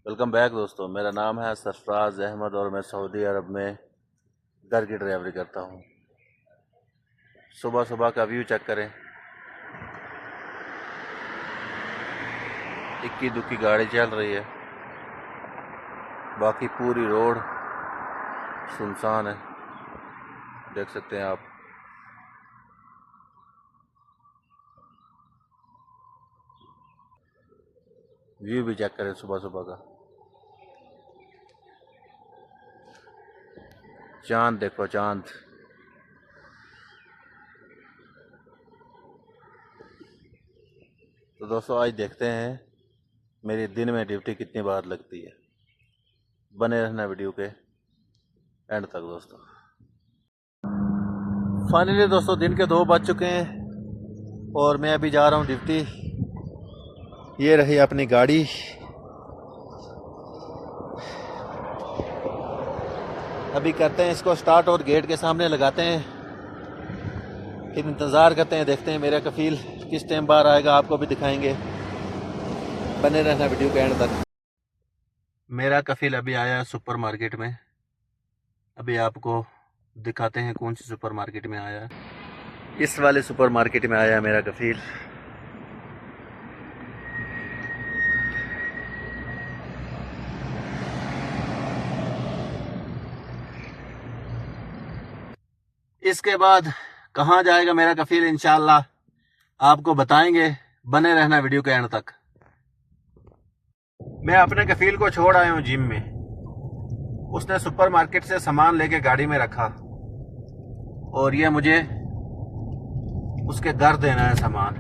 Welcome back दोस्तों। मेरा नाम है सरफराज अहमद और मैं सऊदी अरब में घर की ड्राइवरी करता हूँ। सुबह सुबह का व्यू चेक करें। इक्की दुक्की गाड़ी चल रही है, बाकी पूरी रोड सुनसान है, देख सकते हैं आप। व्यू भी चेक करें सुबह सुबह का। चांद देखो, चांद। तो दोस्तों आज देखते हैं मेरी दिन में ड्यूटी कितनी बार लगती है। बने रहना वीडियो के एंड तक दोस्तों। फाइनली दोस्तों दिन के 2 बज चुके हैं और मैं अभी जा रहा हूँ ड्यूटी। ये रही अपनी गाड़ी। अभी करते हैं इसको स्टार्ट और गेट के सामने लगाते हैं, फिर इंतज़ार करते हैं, देखते हैं मेरा कफील किस टाइम बाहर आएगा। आपको भी दिखाएंगे, बने रहना वीडियो के एंड तक। मेरा कफील अभी आया है सुपर मार्केट में। अभी आपको दिखाते हैं कौन सी सुपर मार्केट में आया है। इस वाले सुपर मार्केट में आया है मेरा कफील। इसके बाद कहाँ जाएगा मेरा कफील इंशाल्लाह आपको बताएंगे, बने रहना वीडियो के एंड तक। मैं अपने कफील को छोड़ आया हूँ जिम में। उसने सुपर मार्केट से सामान लेके गाड़ी में रखा और ये मुझे उसके घर देना है सामान।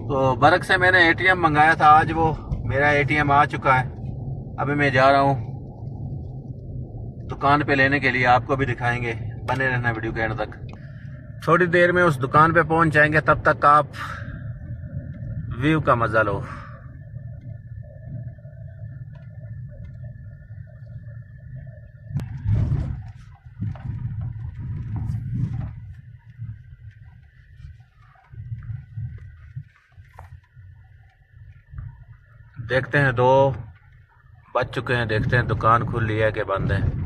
तो बरक से मैंने एटीएम मंगाया था, आज वो मेरा एटीएम आ चुका है। अभी मैं जा रहा हूँ दुकान पे लेने के लिए, आपको भी दिखाएंगे, बने रहना वीडियो के एंड तक। थोड़ी देर में उस दुकान पे पहुंच जाएंगे, तब तक आप व्यू का मजा लो। देखते हैं 2 बज चुके हैं, देखते हैं दुकान खुली है कि बंद है।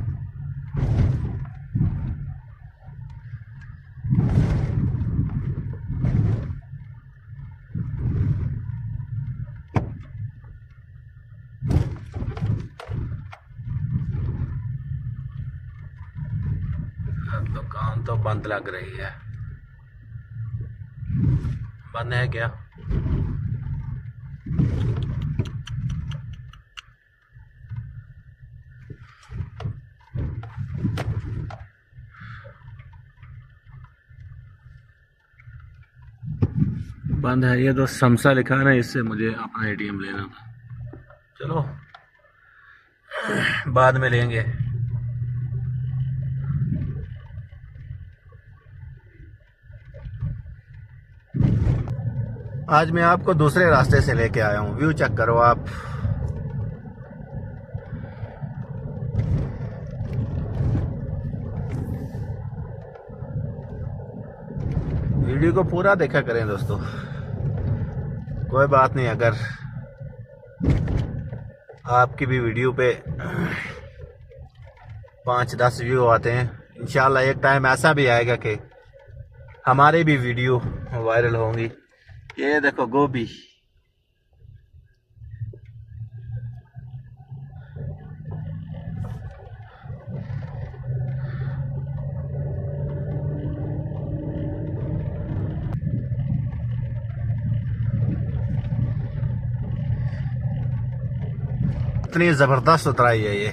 दुकान तो बंद लग रही है। बंद है क्या? बंद है। ये तो समसा लिखा है ना, इससे मुझे अपना एटीएम लेना था। चलो बाद में लेंगे। आज मैं आपको दूसरे रास्ते से लेके आया हूँ। व्यू चेक करो आप। वीडियो को पूरा देखा करें दोस्तों। कोई बात नहीं, अगर आपकी भी वीडियो पे 5-10 व्यू आते हैं, इंशाल्लाह एक टाइम ऐसा भी आएगा कि हमारे भी वीडियो वायरल होंगी। ये देखो गोभी। इतनी जबरदस्त उतराई है ये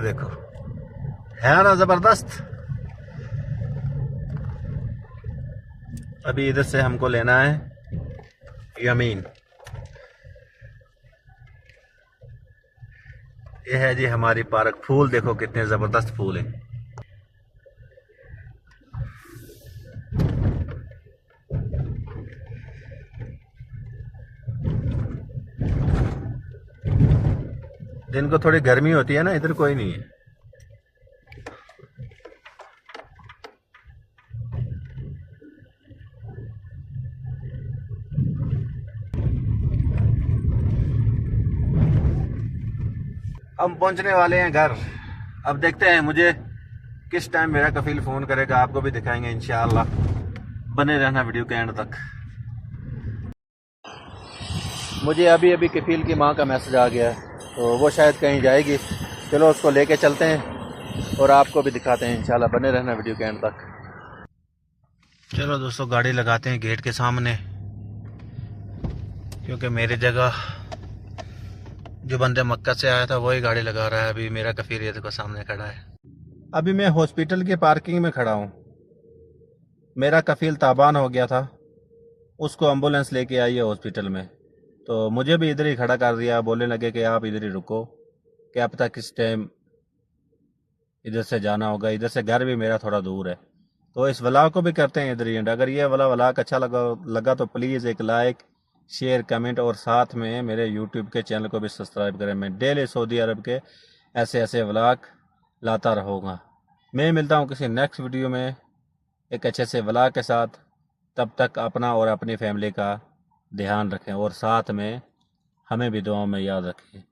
देखो, है ना जबरदस्त। अभी इधर से हमको लेना है यमीन। ये है जी हमारी पार्क। फूल देखो कितने जबरदस्त फूल हैं। दिन को थोड़ी गर्मी होती है ना, इधर कोई नहीं है। हम पहुंचने वाले हैं घर। अब देखते हैं मुझे किस टाइम मेरा कफील फ़ोन करेगा, आपको भी दिखाएंगे इंशाअल्लाह। बने रहना वीडियो के एंड तक। मुझे अभी अभी कफील की माँ का मैसेज आ गया है, तो वो शायद कहीं जाएगी। चलो उसको लेके चलते हैं और आपको भी दिखाते हैं इंशाल्लाह। बने रहना वीडियो के एंड तक। चलो दोस्तों, गाड़ी लगाते हैं गेट के सामने, क्योंकि मेरी जगह जो बंदे मक्का से आया था वही गाड़ी लगा रहा है। अभी मेरा कफील ये देखो सामने खड़ा है। अभी मैं हॉस्पिटल की पार्किंग में खड़ा हूँ। मेरा कफील ताबान हो गया था, उसको एम्बुलेंस लेके आई है हॉस्पिटल में, तो मुझे भी इधर ही खड़ा कर दिया। बोलने लगे कि आप इधर ही रुको, क्या पता किस टाइम इधर से जाना होगा। इधर से घर भी मेरा थोड़ा दूर है, तो इस व्लॉग को भी करते हैं इधर ही एंड। अगर ये वाला व्लॉग अच्छा लगा तो प्लीज़ एक लाइक, शेयर, कमेंट और साथ में मेरे यूट्यूब के चैनल को भी सब्सक्राइब करें। मैं डेली सऊदी अरब के ऐसे ऐसे व्लॉग लाता रहूँगा। मैं मिलता हूँ किसी नेक्स्ट वीडियो में एक अच्छे से व्लॉग के साथ। तब तक अपना और अपनी फैमिली का ध्यान रखें और साथ में हमें भी दुआओं में याद रखें।